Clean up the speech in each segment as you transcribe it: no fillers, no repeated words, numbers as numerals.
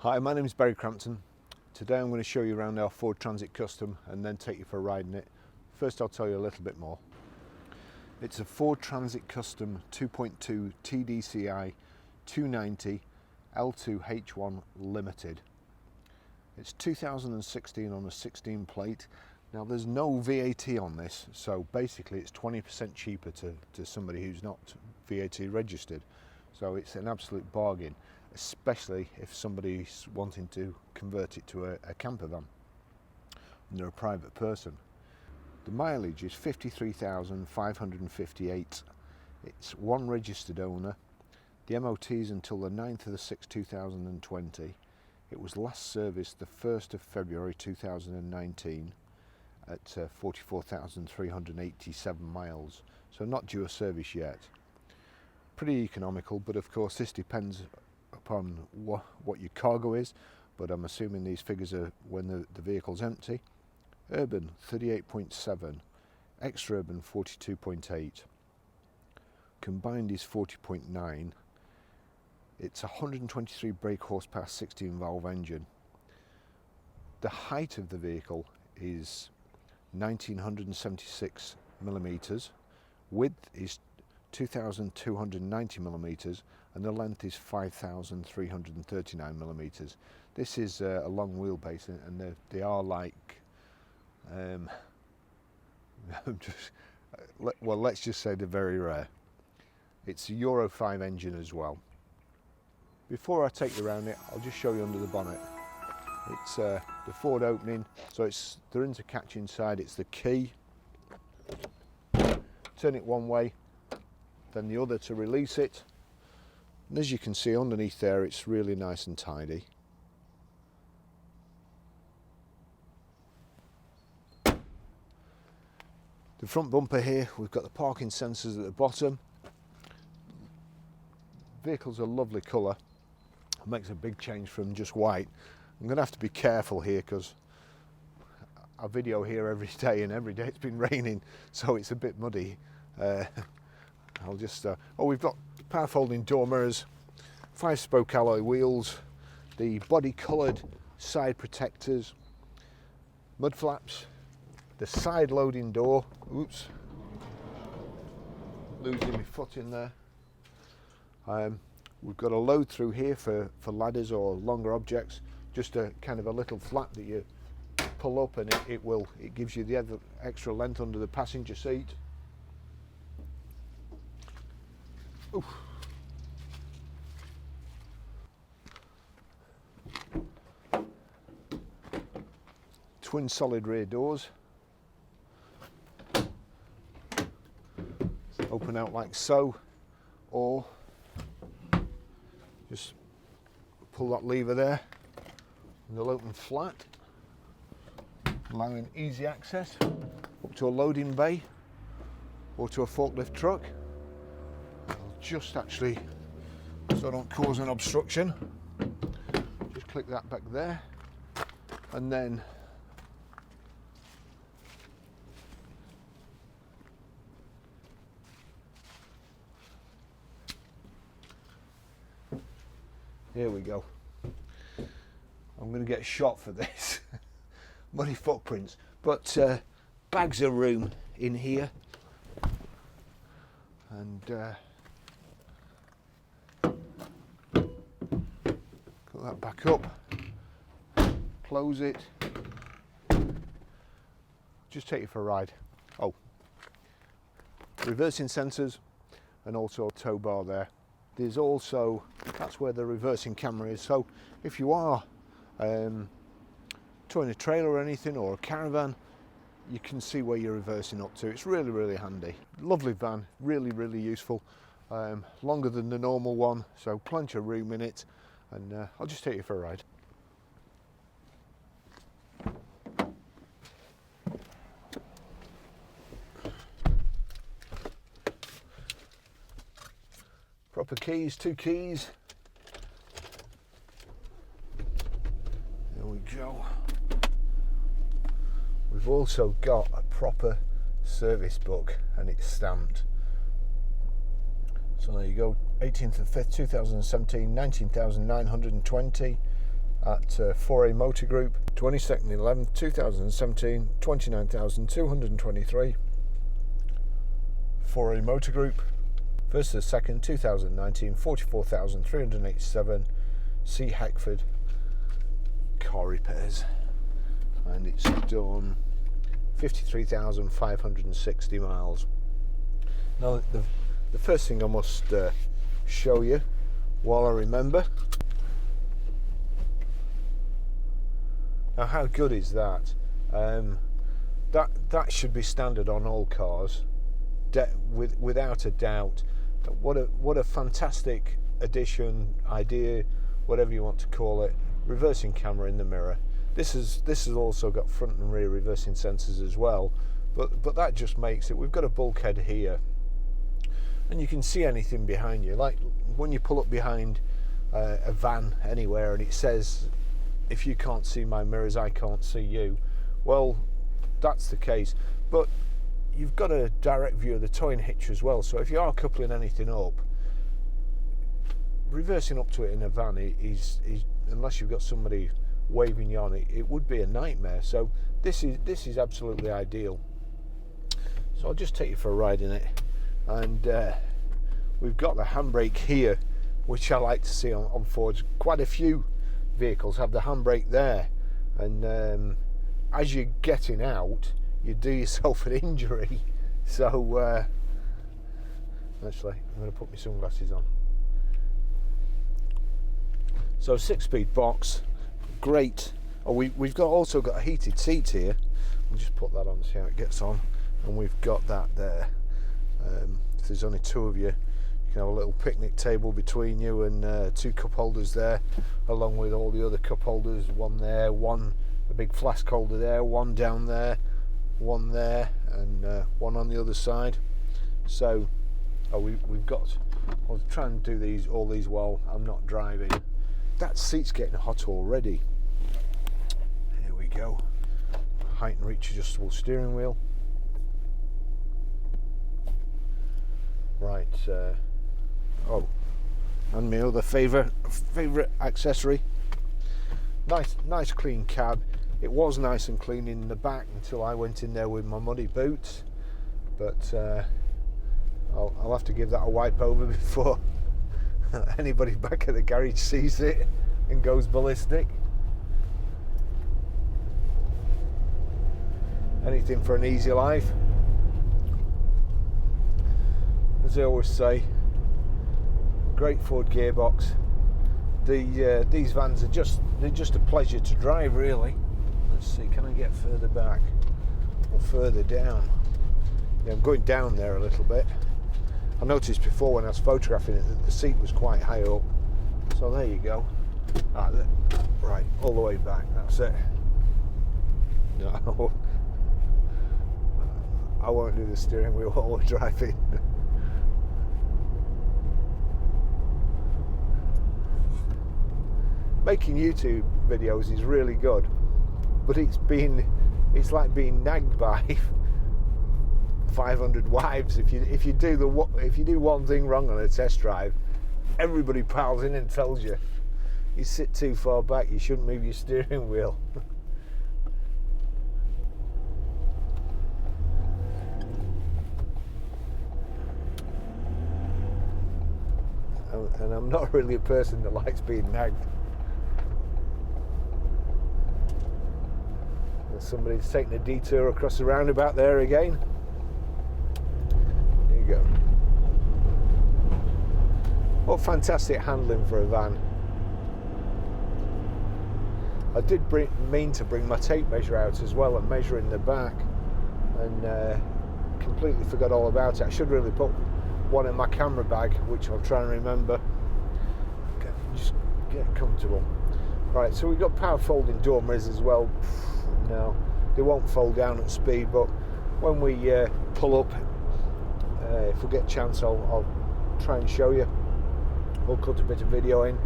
Hi, my name is Barry Crampton. Today I'm going to show you around our Ford Transit Custom and then take you for a ride in it. First I'll tell you a little bit more. It's a Ford Transit Custom 2.2 TDCi 290 L2H1 Limited. It's 2016 on a 16 plate. Now there's no VAT on this, so basically it's 20% cheaper to somebody who's not VAT registered. So it's an absolute bargain, especially if somebody's wanting to convert it to a camper van and they're a private person. The mileage is 53,558. It's one registered owner. The MOT is until the 9th of the 6th, 2020. It was last serviced the 1st of February 2019 at 44,387 miles, so not due a service yet. Pretty economical, but of course this depends upon what your cargo is, but I'm assuming these figures are when the vehicle's empty. Urban 38.7, extra-urban 42.8, combined is 40.9. It's a 123 brake horsepower 16 valve engine. The height of the vehicle is 1976 millimeters, width is 2290 millimeters, and the length is 5339 millimeters. This is a long wheelbase, and they are like well, let's just say they're very rare. It's a Euro 5 engine as well. Before I take you around it, I'll just show you under the bonnet. It's the Ford opening, so it's the intercatch inside, it's the key. Turn it one way, then the other to release it. And as you can see underneath there, it's really nice and tidy. The front bumper here, we've got the parking sensors at the bottom. Vehicle's a lovely colour. It makes a big change from just white. I'm going to have to be careful here because I video here every day, and every day it's been raining, so it's a bit muddy. I'll just we've got power folding door mirrors, 5-spoke alloy wheels, the body coloured side protectors, mud flaps, the side loading door. Oops, losing my foot in there. We've got a load through here for ladders or longer objects, just a kind of a little flap that you pull up, and it gives you the extra length under the passenger seat. Oof. Twin solid rear doors. Open out like so, or just pull that lever there and they'll open flat, allowing easy access up to a loading bay or to a forklift truck. I'll just actually, so I don't cause an obstruction, just click that back there, and then here we go. I'm going to get shot for this. Muddy footprints, but bags of room in here, and put that back up, close it, just take you for a ride. Oh, reversing sensors and also a tow bar there. There's also, that's where the reversing camera is, so if you are towing a trailer or anything, or a caravan, you can see where you're reversing up to. It's really, really handy. Lovely van, really, really useful. Longer than the normal one, so plenty of room in it, and I'll just take you for a ride. Proper keys, 2 keys. There we go. We've also got a proper service book, and it's stamped. So there you go, 18th of 5th 2017, 19,920. at 4A Motor Group, 22nd 11th 2017, 29,223. 4A Motor Group, 1st to 2nd 2019, 44,387. C Heckford car repairs, and it's done 53,560 miles. Now the first thing I must show you while I remember. Now, how good is that? That should be standard on all cars, without a doubt. What a fantastic addition, idea, whatever you want to call it. Reversing camera in the mirror. This has also got front and rear reversing sensors as well, but that just makes it. We've got a bulkhead here, and you can see anything behind you. Like when you pull up behind a van anywhere, and it says, "If you can't see my mirrors, I can't see you." Well, that's the case. But you've got a direct view of the towing hitch as well. So if you are coupling anything up, reversing up to it in a van is unless you've got somebody waving you on, it would be a nightmare. So this is absolutely ideal. So I'll just take you for a ride in it, and we've got the handbrake here, which I like to see on Fords. Quite a few vehicles have the handbrake there, and as you're getting out, you do yourself an injury. So actually, I'm going to put my sunglasses on. So 6-speed box, great. Oh, we've also got a heated seat here. I'll just put that on, see how it gets on. And we've got that there. If there's only two of you, you can have a little picnic table between you, and 2 cup holders there, along with all the other cup holders. One there, a big flask holder there, one down there, one there, and one on the other side. So we've got. I'll try and do all these while I'm not driving. That seat's getting hot already. Here we go. Height and reach adjustable steering wheel. Right. And my other favourite accessory. Nice clean cab. It was nice and clean in the back until I went in there with my muddy boots. But I'll have to give that a wipe over before anybody back at the garage sees it and goes ballistic. Anything for an easy life, as I always say. Great Ford gearbox. These vans are just a pleasure to drive, really. Let's see, can I get further back or further down? Yeah, I'm going down there a little bit. I noticed before when I was photographing it that the seat was quite high up. So there you go. Right, all the way back, that's it. No, I won't do the steering wheel while we're driving. Making YouTube videos is really good, but it's like being nagged by 500 wives. If you do one thing wrong on a test drive, everybody piles in and tells you sit too far back, you shouldn't move your steering wheel. And I'm not really a person that likes being nagged. Somebody's taking a detour across the roundabout there again. There you go. What fantastic handling for a van. I did mean to bring my tape measure out as well and measure in the back, and completely forgot all about it. I should really put one in my camera bag, which I'll try and remember. Okay, just get comfortable. Right, so we've got power folding door mirrors as well. Now, they won't fold down at speed, but when we pull up, if we get a chance, I'll try and show you. We'll cut a bit of video in.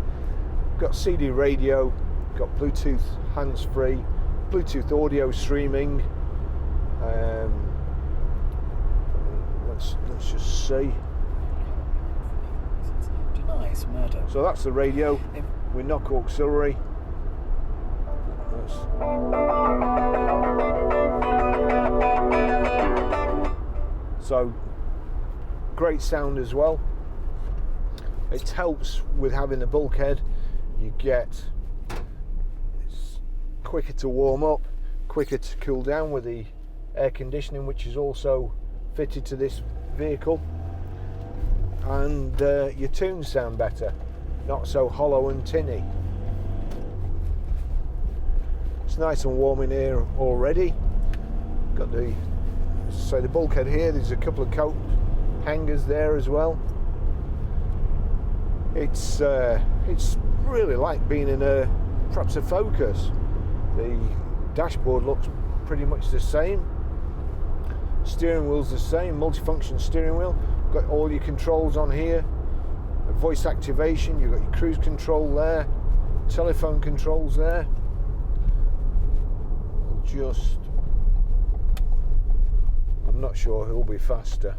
Got CD radio, got Bluetooth hands-free, Bluetooth audio streaming. Let's just see. Denies murder. So that's the radio with knock auxiliary. So great sound as well. It helps with having the bulkhead. You get, it's quicker to warm up, quicker to cool down with the air conditioning, which is also fitted to this vehicle, and your tunes sound better, not so hollow and tinny. It's nice and warm in here already. Got the bulkhead here. There's a couple of coat hangers there as well. It's really like being in perhaps a Focus. The dashboard looks pretty much the same. Steering wheel's the same, multifunction steering wheel. Got all your controls on here. Voice activation. You've got your cruise control there. Telephone controls there. I'm not sure who'll be faster,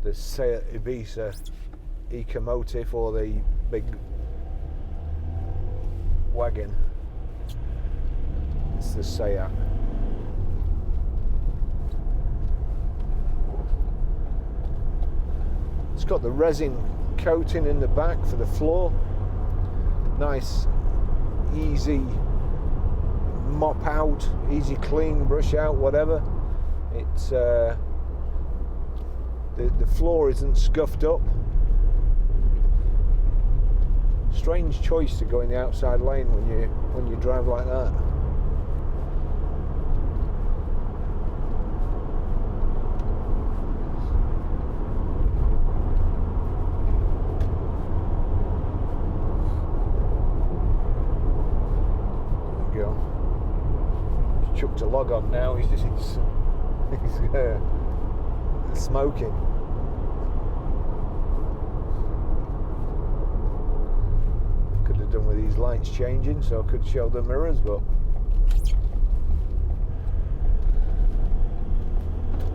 the Seat Ibiza Ecomotive or the big wagon. It's the Seat. It's got the resin coating in the back for the floor. Nice, easy mop out, easy clean, brush out, whatever. It's the floor isn't scuffed up. Strange choice to go in the outside lane when you drive like that. There you go. He's chucked a log on now. He's smoking. Could have done with these lights changing, so I could show the mirrors, but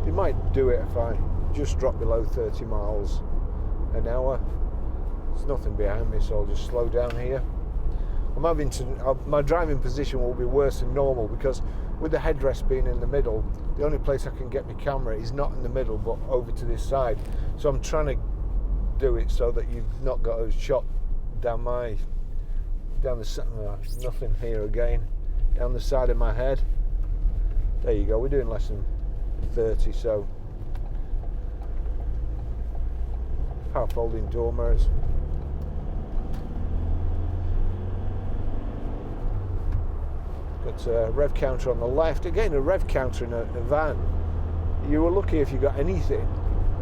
it might do it if I just drop below 30 miles an hour. There's nothing behind me, so I'll just slow down here. My driving position will be worse than normal because with the headrest being in the middle, the only place I can get my camera is not in the middle but over to this side. So I'm trying to do it so that you've not got a shot down nothing here again, down the side of my head. There you go, we're doing less than 30, so power folding door mirrors. Got a rev counter on the left. Again, a rev counter in a van. You were lucky if you got anything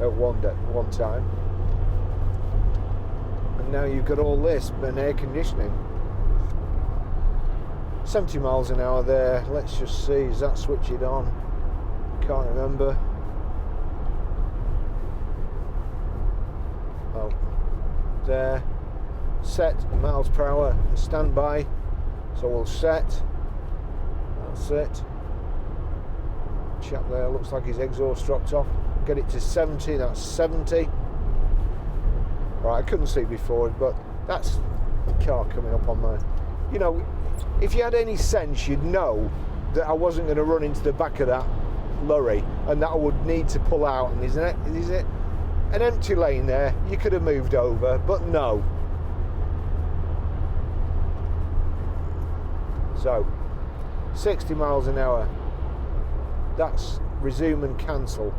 at one time. And now you've got all this and air conditioning. 70 miles an hour there. Let's just see, is that switch it on? Can't remember. Oh, there. Set miles per hour. Standby. So we'll set. That's it. Chap there looks like his exhaust dropped off. Get it to 70. That's 70. Right, I couldn't see before, but that's the car coming up on my. You know, if you had any sense, you'd know that I wasn't going to run into the back of that lorry and that I would need to pull out. And is it an empty lane there? You could have moved over, but no. So, 60 miles an hour. That's resume and cancel.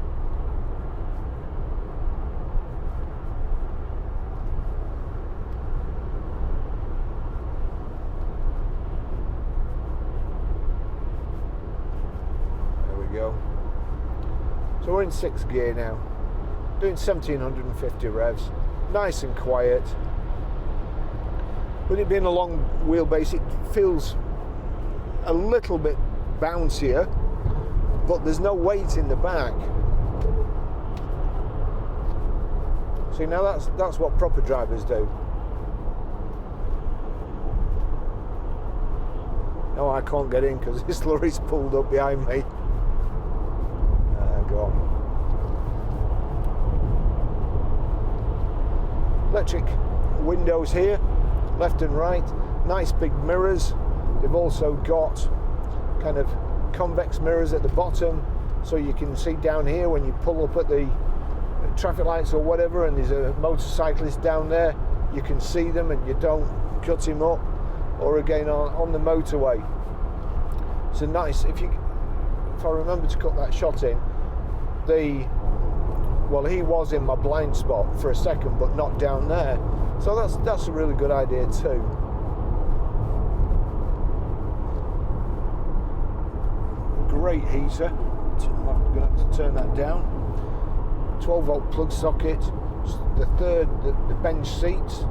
So we're in 6th gear now, doing 1750 revs, nice and quiet. With it being a long wheelbase, it feels a little bit bouncier, but there's no weight in the back. See, now that's what proper drivers do. No, I can't get in because this lorry's pulled up behind me. Go on. Electric windows here, left and right, nice big mirrors, They've also got kind of convex mirrors at the bottom, so you can see down here when you pull up at the traffic lights or whatever, and there's a motorcyclist down there, you can see them and you don't cut him up. Or again on the motorway. So nice, if I remember to cut that shot in, he was in my blind spot for a second, but not down there. So that's a really good idea too. Great heater. I'm going to have to turn that down. 12-volt plug socket. The bench seats.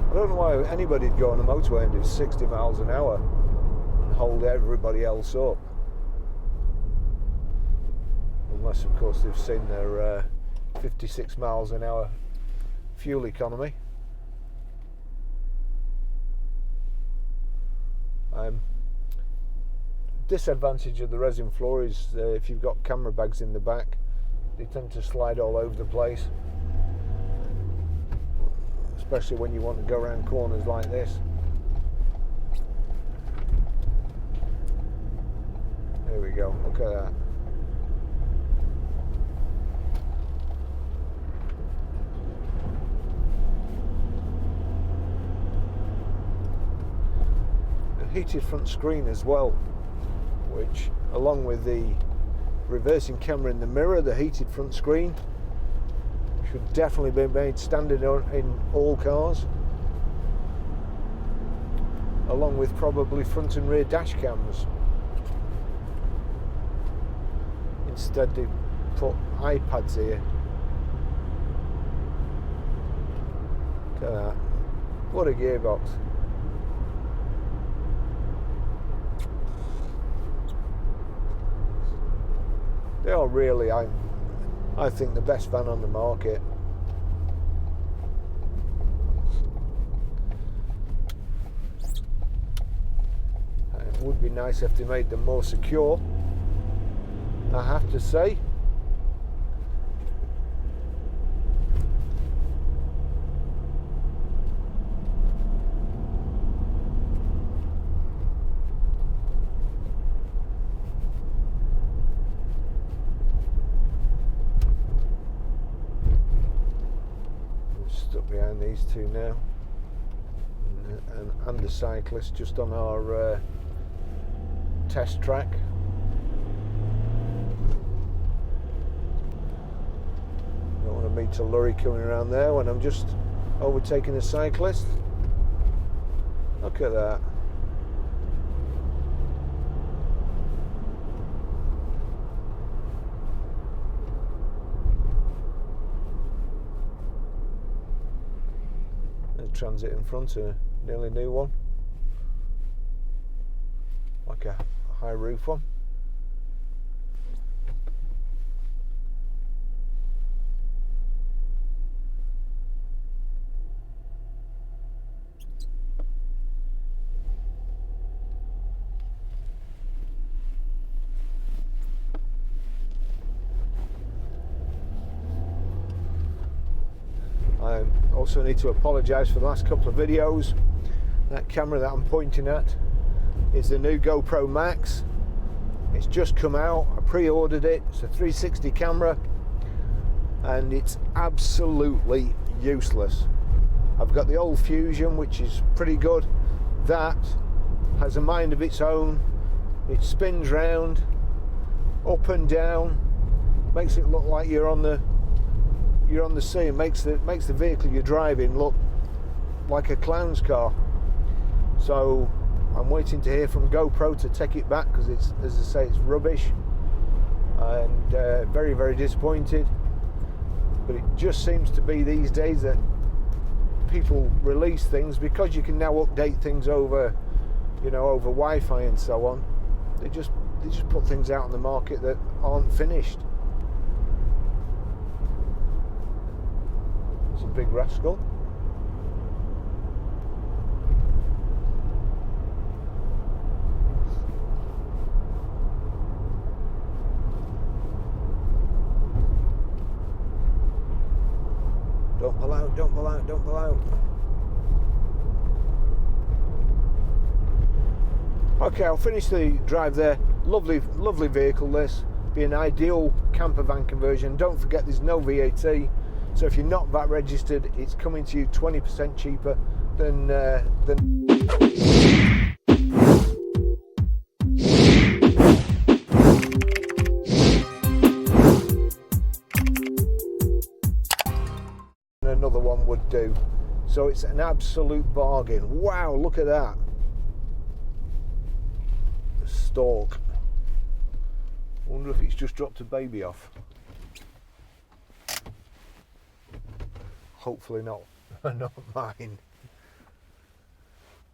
I don't know why anybody'd go on a motorway and do 60 miles an hour and hold everybody else up. Unless, of course, they've seen their 56 miles an hour fuel economy. Disadvantage of the resin floor is if you've got camera bags in the back, they tend to slide all over the place. Especially when you want to go around corners like this. There we go, look at that. A heated front screen as well, which along with the reversing camera in the mirror, the heated front screen should definitely be made standard in all cars, along with probably front and rear dash cams. Instead they put iPads here. Look at that. What a gearbox. They are really, I think, the best van on the market. It would be nice if they made them more secure, I have to say. Behind these two now, and the cyclist just on our test track. Don't want to meet a lorry coming around there when I'm just overtaking a cyclist. Look at that. Transit in front, a nearly new one, like a high roof one. I also need to apologise for the last couple of videos. That camera that I'm pointing at is the new GoPro Max. It's just come out. I pre-ordered it. It's a 360 camera and it's absolutely useless. I've got the old Fusion, which is pretty good. That has a mind of its own. It spins round, up and down, makes it look like you're on the sea, and makes the vehicle you're driving look like a clown's car. So I'm waiting to hear from GoPro to take it back, because it's, as I say, it's rubbish, and very, very disappointed. But it just seems to be these days that people release things because you can now update things over, over Wi-Fi and so on. They just put things out on the market that aren't finished. It's a big rascal. Don't pull out, don't pull out, don't pull out. Okay, I'll finish the drive there. Lovely, lovely vehicle this. Be an ideal camper van conversion. Don't forget there's no VAT. So if you're not VAT registered, it's coming to you 20% cheaper than another one would do. So it's an absolute bargain. Wow, look at that. The stalk. I wonder if it's just dropped a baby off. Hopefully not. Not mine.